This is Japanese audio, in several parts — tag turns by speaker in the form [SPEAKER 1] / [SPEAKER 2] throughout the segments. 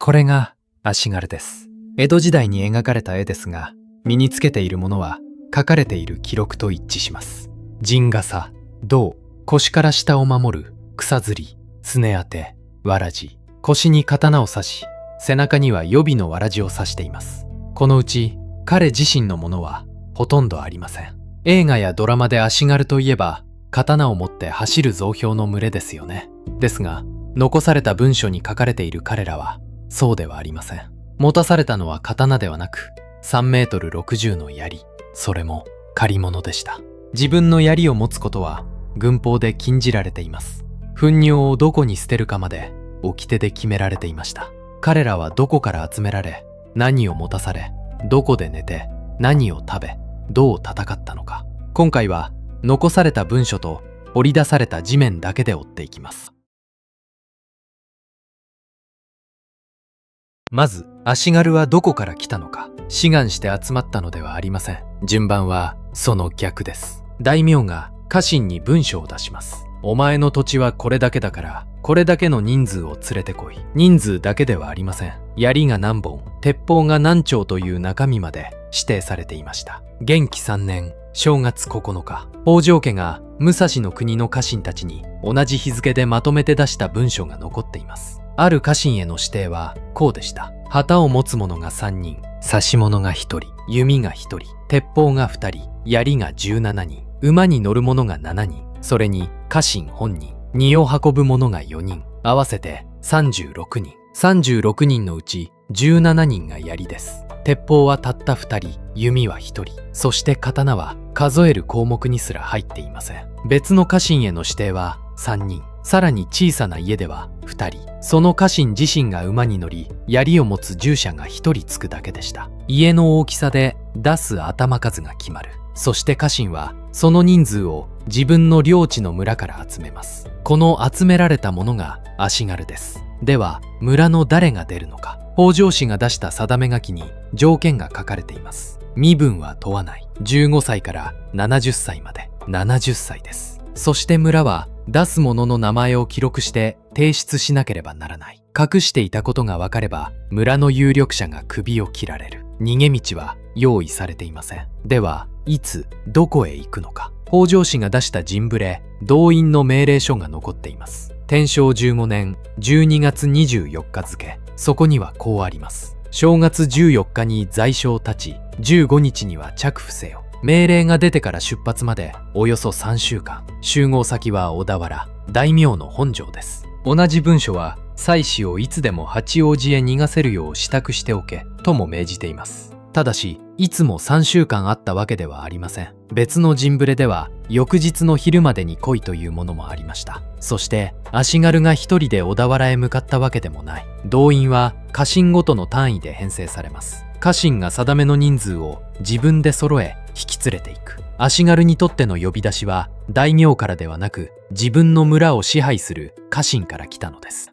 [SPEAKER 1] これが足軽です。江戸時代に描かれた絵ですが、身につけているものは書かれている記録と一致します。陣笠、胴、腰から下を守る草摺り、すね当て、わらじ、腰に刀を刺し、背中には予備のわらじを刺しています。このうち彼自身のものはほとんどありません。映画やドラマで足軽といえば刀を持って走る増兵の群れですよね。ですが残された文書に書かれている彼らはそうではありません。持たされたのは刀ではなく3メートル60の槍、それも借り物でした。自分の槍を持つことは軍法で禁じられています。糞尿をどこに捨てるかまで掟で決められていました。彼らはどこから集められ、何を持たされ、どこで寝て、何を食べ、どう戦ったのか。今回は残された文書と掘り出された地面だけで追っていきます。まず足軽はどこから来たのか。志願して集まったのではありません。順番はその逆です。大名が家臣に文書を出します。お前の土地はこれだけだからこれだけの人数を連れてこい。人数だけではありません。槍が何本、鉄砲が何丁という中身まで指定されていました。元亀3年正月9日、北条家が武蔵の国の家臣たちに同じ日付でまとめて出した文書が残っています。ある家臣への指定はこうでした。旗を持つ者が3人、指物が1人、弓が1人、鉄砲が2人、槍が17人、馬に乗る者が7人、それに家臣本人、荷を運ぶ者が4人、合わせて36人。36人のうち17人が槍です。鉄砲はたった2人、弓は1人、そして刀は数える項目にすら入っていません。別の家臣への指定は3人、さらに小さな家では2人、その家臣自身が馬に乗り、槍を持つ従者が1人つくだけでした。家の大きさで出す頭数が決まる。そして家臣はその人数を自分の領地の村から集めます。この集められたものが足軽です。では村の誰が出るのか。北条氏が出した定め書きに条件が書かれています。身分は問わない。15歳から70歳まで。70歳です。そして村は出す者の名前を記録して提出しなければならない。隠していたことが分かれば村の有力者が首を切られる。逃げ道は用意されていません。ではいつどこへ行くのか。北条氏が出した陣ぶれ動員の命令書が残っています。天正15年12月24日付、そこにはこうあります。正月14日に在所を立ち、15日には着付せよ。命令が出てから出発までおよそ3週間。集合先は小田原、大名の本城です。同じ文書は妻子をいつでも八王子へ逃がせるよう支度しておけとも命じています。ただしいつも3週間あったわけではありません。別の陣ぶれでは翌日の昼までに来いというものもありました。そして足軽が一人で小田原へ向かったわけでもない。動員は家臣ごとの単位で編成されます。家臣が定めの人数を自分で揃え引き連れていく。足軽にとっての呼び出しは大名からではなく自分の村を支配する家臣から来たのです。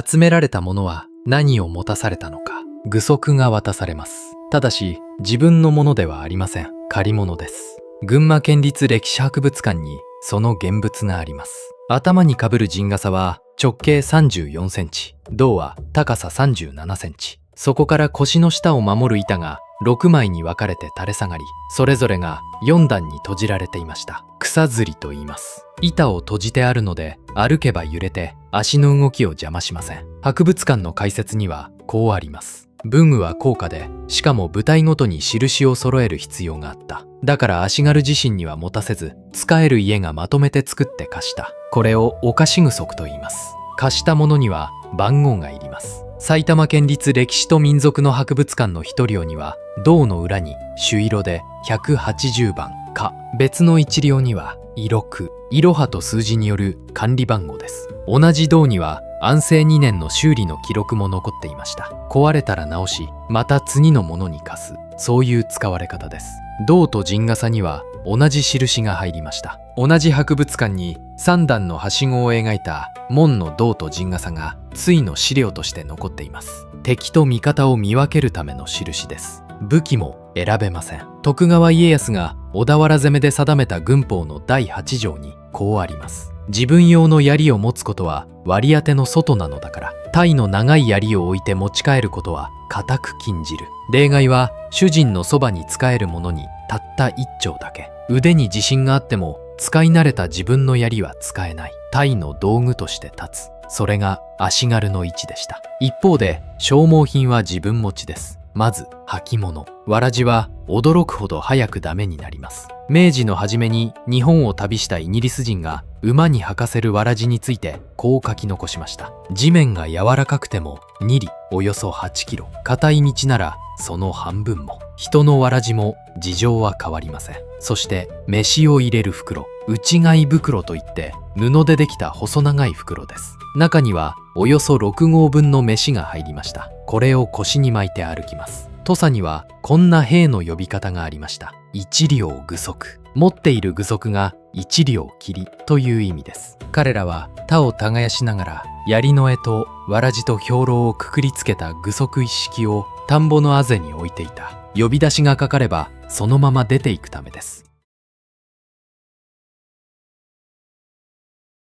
[SPEAKER 1] 集められた者は何を持たされたのか。具足が渡されます。ただし自分のものではありません。借り物です。群馬県立歴史博物館にその現物があります。頭にかぶる陣笠は直径34センチ、胴は高さ37センチ。そこから腰の下を守る板が6枚に分かれて垂れ下がり、それぞれが4段に閉じられていました。草摺りと言います。板を閉じてあるので歩けば揺れて足の動きを邪魔しません。博物館の解説にはこうあります。文具は高価で、しかも部隊ごとに印を揃える必要があった。だから足軽自身には持たせず、使える家がまとめて作って貸した。これをお貸し具足と言います。貸したものには番号がいります。埼玉県立歴史と民族の博物館の一両には胴の裏に朱色で180番か、別の一両には色区、いろはと数字による管理番号です。同じ胴には安政2年の修理の記録も残っていました。壊れたら直し、また次のものに貸す、そういう使われ方です。胴と陣笠には同じ印が入りました。同じ博物館に3段のはしごを描いた門の胴と陣笠が対の資料として残っています。敵と味方を見分けるための印です。武器も選べません。徳川家康が小田原攻めで定めた軍法の第8条にこうあります。自分用の槍を持つことは割り当ての外なのだから、鯛の長い槍を置いて持ち帰ることは固く禁じる。例外は主人のそばに仕える者にたった一丁だけ。腕に自信があっても使い慣れた自分の槍は使えない。鯛の道具として立つ。それが足軽の位置でした。一方で消耗品は自分持ちです。まず履物。わらじは驚くほど早くダメになります。明治の初めに日本を旅したイギリス人が馬に履かせるわらじについてこう書き残しました。地面が柔らかくても2里およそ8キロ、硬い道ならその半分も。人のわらじも事情は変わりません。そして飯を入れる袋、内貝袋といって布でできた細長い袋です。中にはおよそ6合分の飯が入りました。これを腰に巻いて歩きます。土佐にはこんな兵の呼び方がありました。一両具足。持っている具足が一両切という意味です。彼らは他を耕しながら槍の柄とわらじと兵糧をくくりつけた具足一式を田んぼのあぜに置いていた。呼び出しがかかればそのまま出ていくためです。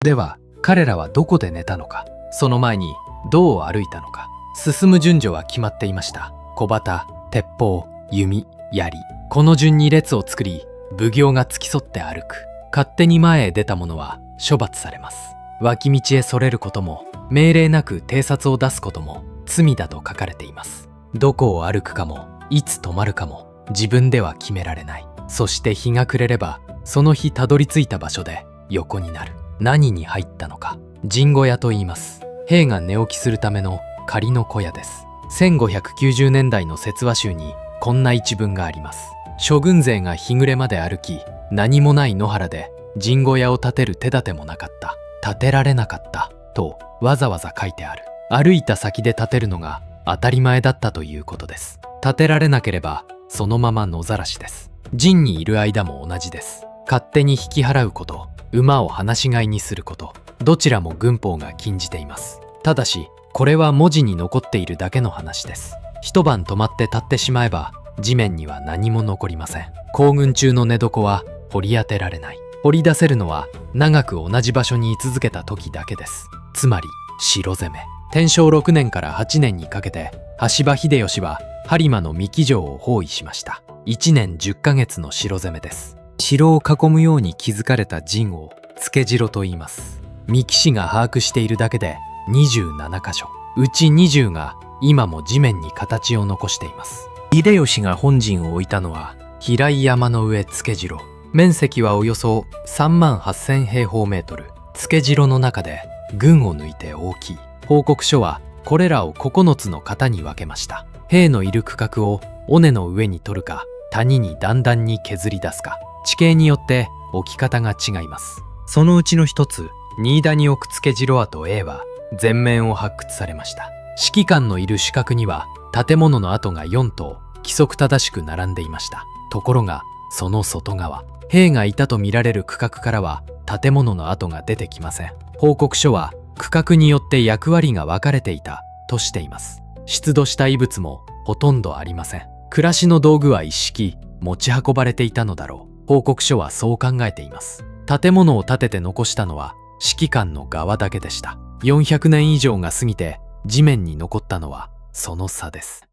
[SPEAKER 1] では彼らはどこで寝たのか、その前にどう歩いたのか。進む順序は決まっていました。小旗、鉄砲、弓、槍、この順に列を作り、奉行が付き添って歩く。勝手に前へ出た者は処罰されます。脇道へそれることも命令なく偵察を出すことも罪だと書かれています。どこを歩くかもいつ止まるかも自分では決められない。そして日が暮れればその日たどり着いた場所で横になる。何に入ったのか。陣小屋と言います。兵が寝起きするための仮の小屋です。1590年代の説話集にこんな一文があります。諸軍勢が日暮れまで歩き、何もない野原で陣小屋を建てる手立てもなかった。建てられなかったとわざわざ書いてある。歩いた先で建てるのが当たり前だったということです。建てられなければそのまま野ざらしです。陣にいる間も同じです。勝手に引き払うこと、馬を放し飼いにすること、どちらも軍法が禁じています。ただしこれは文字に残っているだけの話です。一晩泊まって立ってしまえば地面には何も残りません。行軍中の寝床は掘り当てられない。掘り出せるのは長く同じ場所に居続けた時だけです。つまり城攻め。天正6年から8年にかけて羽柴秀吉は播磨の三木城を包囲しました。1年10ヶ月の城攻めです。城を囲むように築かれた陣を付城と言います。三木氏が把握しているだけで27箇所、うち20が今も地面に形を残しています。秀吉が本陣を置いたのは平井山の上付城。面積はおよそ3万8000平方メートル。付城の中で群を抜いて大きい。報告書はこれらを9つの型に分けました。兵のいる区画を尾根の上に取るか谷に段々に削り出すか、地形によって置き方が違います。そのうちの一つ、新田に置く付城跡 A は全面を発掘されました。指揮官のいる主角には建物の跡が4棟規則正しく並んでいました。ところがその外側、兵がいたとみられる区画からは建物の跡が出てきません。報告書は区画によって役割が分かれていたとしています。出土した遺物もほとんどありません。暮らしの道具は一式持ち運ばれていたのだろう。報告書はそう考えています。建物を建てて残したのは指揮官の側だけでした。400年以上が過ぎて地面に残ったのはその差です。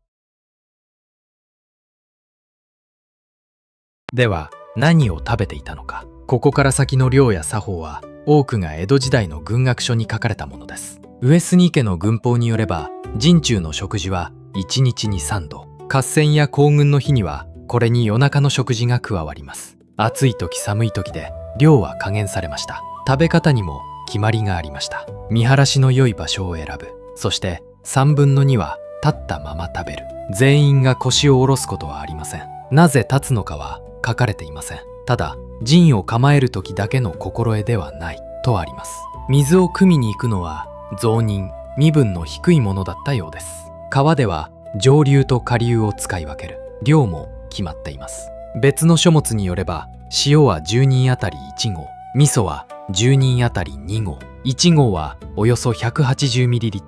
[SPEAKER 1] では何を食べていたのか。ここから先の漁や作法は多くが江戸時代の軍学書に書かれたものです。上杉家の軍法によれば陣中の食事は1日に3度、合戦や行軍の日にはこれに夜中の食事が加わります。暑い時寒い時で量は加減されました。食べ方にも決まりがありました。見晴らしの良い場所を選ぶ。そして3分の2は立ったまま食べる。全員が腰を下ろすことはありません。なぜ立つのかは書かれていません。ただ陣を構える時だけの心得ではないとあります。水を汲みに行くのは雑人、身分の低いものだったようです。川では上流と下流を使い分ける。量も決まっています。別の書物によれば塩は10人あたり1合、味噌は10人あたり2合、1合はおよそ 180ml、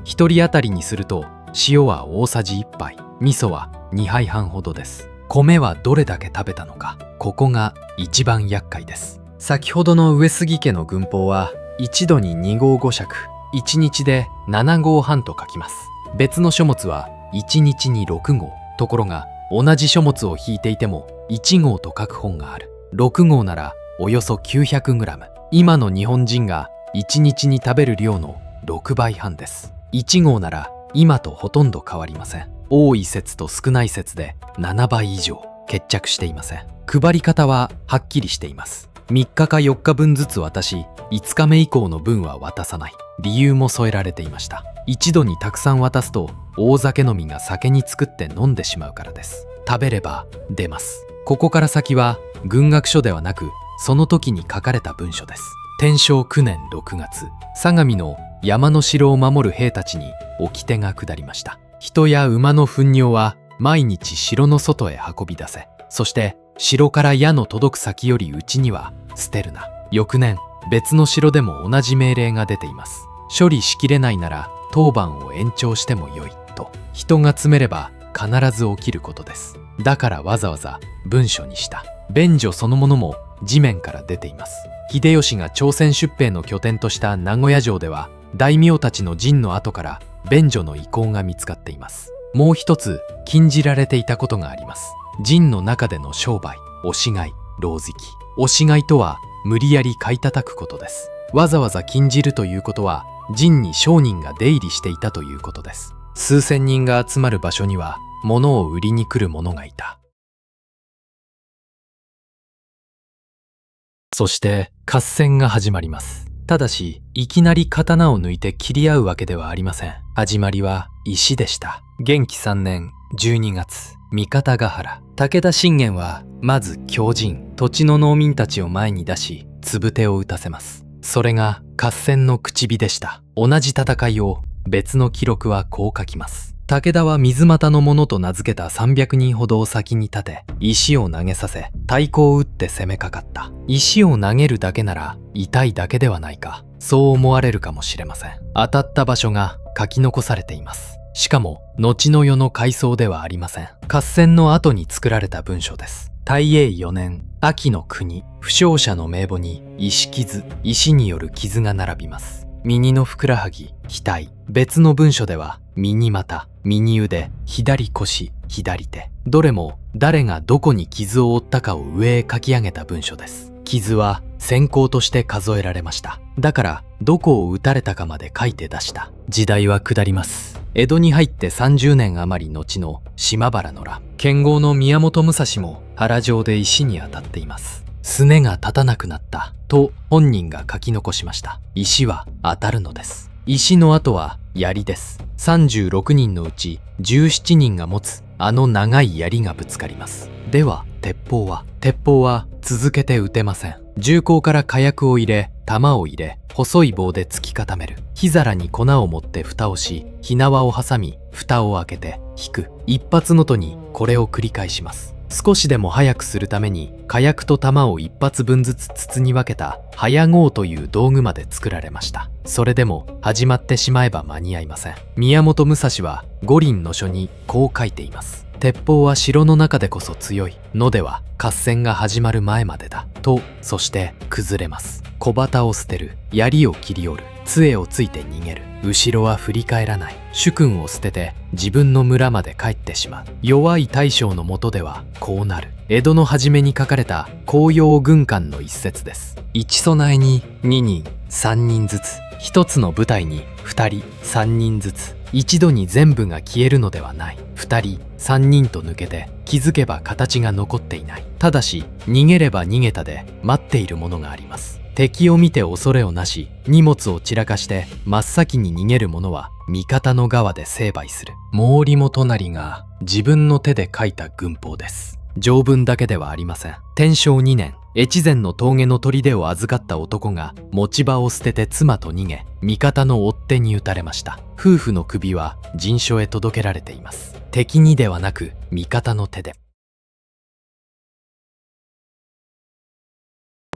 [SPEAKER 1] 1人あたりにすると塩は大さじ1杯、味噌は2杯半ほどです。米はどれだけ食べたのか、ここが一番厄介です。先ほどの上杉家の軍法は一度に2号5尺、1日で7号半と書きます。別の書物は1日に6号。ところが同じ書物を引いていても1号と書く本がある。6号ならおよそ 900g。今の日本人が1日に食べる量の6倍半です。1号なら今とほとんど変わりません。多い説と少ない説で7倍以上決着していません。配り方ははっきりしています。3日か4日分ずつ渡し、5日目以降の分は渡さない。理由も添えられていました。一度にたくさん渡すと大酒飲みが酒に作って飲んでしまうからです。食べれば出ます。ここから先は軍学書ではなく、その時に書かれた文書です。天正9年6月、相模の山の城を守る兵たちに掟が下りました。人や馬の糞尿は毎日城の外へ運び出せ。そして城から矢の届く先より内には捨てるな。翌年、別の城でも同じ命令が出ています。処理しきれないなら当番を延長してもよいと。人が詰めれば必ず起きることです。だからわざわざ文書にした。便所そのものも地面から出ています。秀吉が朝鮮出兵の拠点とした名古屋城では、大名たちの陣の跡から便所の遺構が見つかっています。もう一つ禁じられていたことがあります。陣の中での商売、押し買い、ろうぜき。押し買いとは無理やり買い叩くことです。わざわざ禁じるということは、陣に商人が出入りしていたということです。数千人が集まる場所には物を売りに来る者がいた。そして合戦が始まります。ただし、いきなり刀を抜いて切り合うわけではありません。始まりは石でした。元亀3年12月、三方ヶ原。武田信玄はまず強陣、土地の農民たちを前に出し、つぶてを打たせます。それが合戦の口火でした。同じ戦いを別の記録はこう書きます。武田は水俣の者と名付けた300人ほどを先に立て、石を投げさせ、太鼓を打って攻めかかった。石を投げるだけなら痛いだけではないか、そう思われるかもしれません。当たった場所が書き残されています。しかも後の世の回想ではありません。合戦の後に作られた文書です。大永4年、秋の国、負傷者の名簿に石傷、石による傷が並びます。右のふくらはぎ、額。別の文書では右股、右腕、左腰、左手。どれも誰がどこに傷を負ったかを上へ書き上げた文書です。傷は先行として数えられました。だからどこを撃たれたかまで書いて出した。時代は下ります。江戸に入って30年余り後の島原の乱。剣豪の宮本武蔵も原城で石に当たっています。すねが立たなくなったと本人が書き残しました。石は当たるのです。石の後は槍です。36人のうち17人が持つあの長い槍がぶつかります。では鉄砲は続けて撃てません。銃口から火薬を入れ、弾を入れ、細い棒で突き固める。火皿に粉を持って蓋をし、火縄を挟み蓋を開けて引く。一発ごとにこれを繰り返します。少しでも早くするために火薬と弾を一発分ずつ筒に分けた早号という道具まで作られました。それでも始まってしまえば間に合いません。宮本武蔵は五輪の書にこう書いています。鉄砲は城の中でこそ強いのでは合戦が始まる前までだと。そして崩れます。小旗を捨てる、槍を切り折る、杖をついて逃げる。後ろは振り返らない。主君を捨てて自分の村まで帰ってしまう。弱い大将のもとではこうなる。江戸の初めに書かれた紅葉軍艦の一節です。一備えに2人3人ずつ、一つの部隊に2人3人ずつ。一度に全部が消えるのではない。2人3人と抜けて気づけば形が残っていない。ただし逃げれば逃げたで待っているものがあります。敵を見て恐れをなし、荷物を散らかして真っ先に逃げる者は味方の側で成敗する。毛利元就が自分の手で書いた軍法です。条文だけではありません。天正2年、越前の峠の砦を預かった男が持ち場を捨てて妻と逃げ、味方の追っ手に撃たれました。夫婦の首は陣所へ届けられています。敵にではなく味方の手で。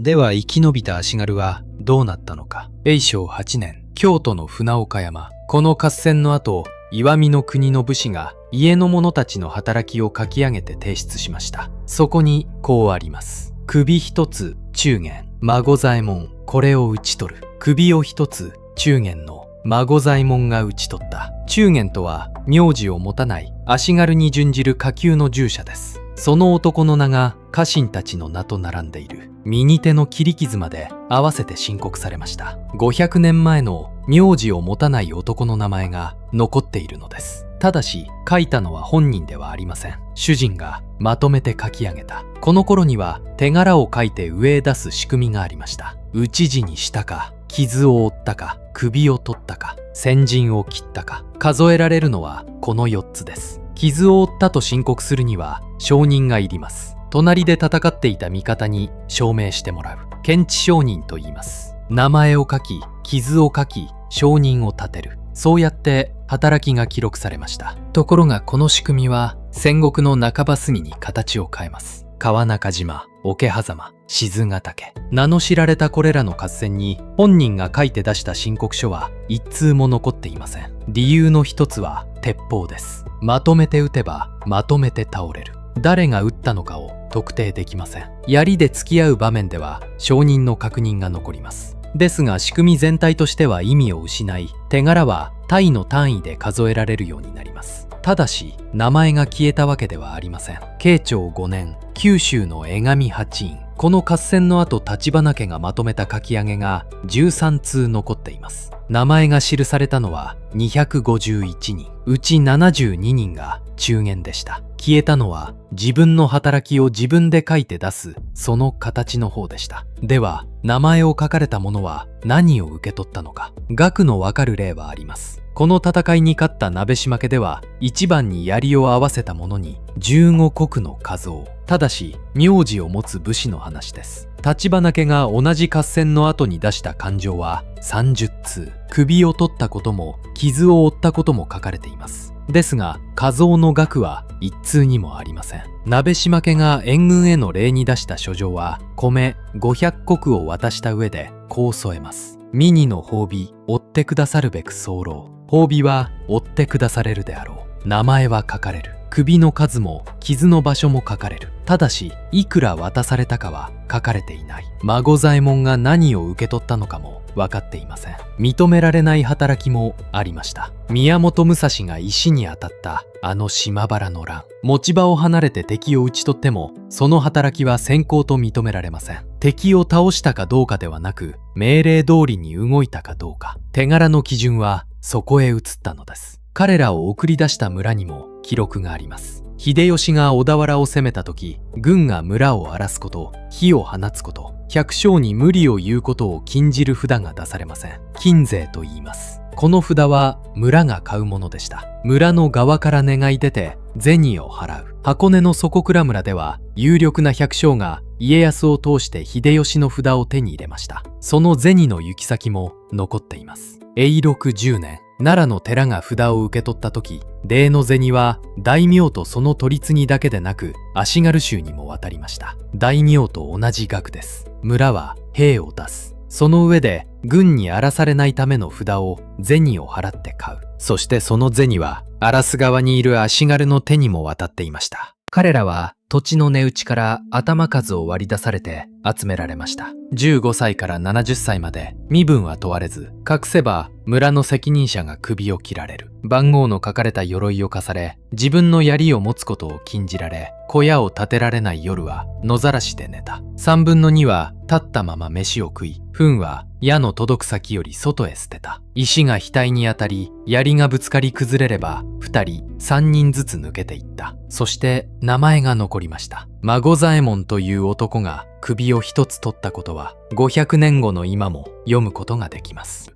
[SPEAKER 1] では生き延びた足軽はどうなったのか。永正8年、京都の船岡山。この合戦の後、石見の国の武士が家の者たちの働きを書き上げて提出しました。そこにこうあります。首一つ中元、孫左衛門、これを討ち取る。首を一つ、中元の孫左衛門が討ち取った。中元とは、名字を持たない足軽に準じる下級の従者です。その男の名が家臣たちの名と並んでいる。右手の切り傷まで合わせて申告されました。500年前の名字を持たない男の名前が残っているのです。ただし書いたのは本人ではありません。主人がまとめて書き上げた。この頃には手柄を書いて上へ出す仕組みがありました。討ち死にしたか、傷を負ったか、首を取ったか、先陣を切ったか、数えられるのはこの4つです。傷を負ったと申告するには証人がいります。隣で戦っていた味方に証明してもらう。検知証人と言います。名前を書き、傷を書き、証人を立てる。そうやって働きが記録されました。ところがこの仕組みは戦国の半ば過ぎに形を変えます。川中島、桶狭間、静ヶ岳、名の知られたこれらの合戦に本人が書いて出した申告書は一通も残っていません。理由の一つは鉄砲です。まとめて撃てばまとめて倒れる。誰が撃ったのかを特定できません。槍で突き合う場面では証人の確認が残ります。ですが仕組み全体としては意味を失い、手柄は隊の単位で数えられるようになります。ただし名前が消えたわけではありません。慶長5年、九州の江上八院、この合戦の後橘家がまとめた書き上げが13通残っています。名前が記されたのは251人、うち72人が中元でした。消えたのは自分の働きを自分で書いて出すその形の方でした。では名前を書かれた者は何を受け取ったのか、額のわかる例はあります。この戦いに勝った鍋島家では一番に槍を合わせた者に15石の数を、ただし名字を持つ武士の話です。橘家が同じ合戦の後に出した勘定は30通、首を取ったことも傷を負ったことも書かれています。ですが加増の額は一通にもありません。鍋島家が援軍への礼に出した書状は米500石を渡した上でこう添えます。ミニの褒美追ってくださるべく候。褒美は追ってくだされるであろう。名前は書かれる。首の数も傷の場所も書かれる。ただしいくら渡されたかは書かれていない。孫左衛門が何を受け取ったのかも分かっていません。認められない働きもありました。宮本武蔵が石に当たったあの島原の乱、持ち場を離れて敵を討ち取ってもその働きは先行と認められません。敵を倒したかどうかではなく命令通りに動いたかどうか、手柄の基準はそこへ移ったのです。彼らを送り出した村にも記録があります。秀吉が小田原を攻めた時、軍が村を荒らすこと、火を放つこと、百姓に無理を言うことを禁じる札が出されません。禁税と言います。この札は村が買うものでした。村の側から願い出て銭を払う。箱根の底倉村では有力な百姓が家康を通して秀吉の札を手に入れました。その銭の行き先も残っています。永禄10年、奈良の寺が札を受け取った時、礼の銭は大名とその取り次ぎだけでなく足軽衆にも渡りました。大名と同じ額です。村は兵を出す。その上で軍に荒らされないための札を銭を払って買う。そしてその銭は荒らす側にいる足軽の手にも渡っていました。彼らは土地の値打ちから頭数を割り出されて集められました。15歳から70歳まで身分は問われず、隠せば村の責任者が首を切られる。番号の書かれた鎧を課され、自分の槍を持つことを禁じられ、小屋を建てられない夜は野ざらしで寝た。3分の2は立ったまま飯を食い、糞は矢の届く先より外へ捨てた。石が額に当たり、槍がぶつかり崩れれば2人、3人ずつ抜けていった。そして名前が残りました。孫左衛門という男が首を一つ取ったことは500年後の今も読むことができます。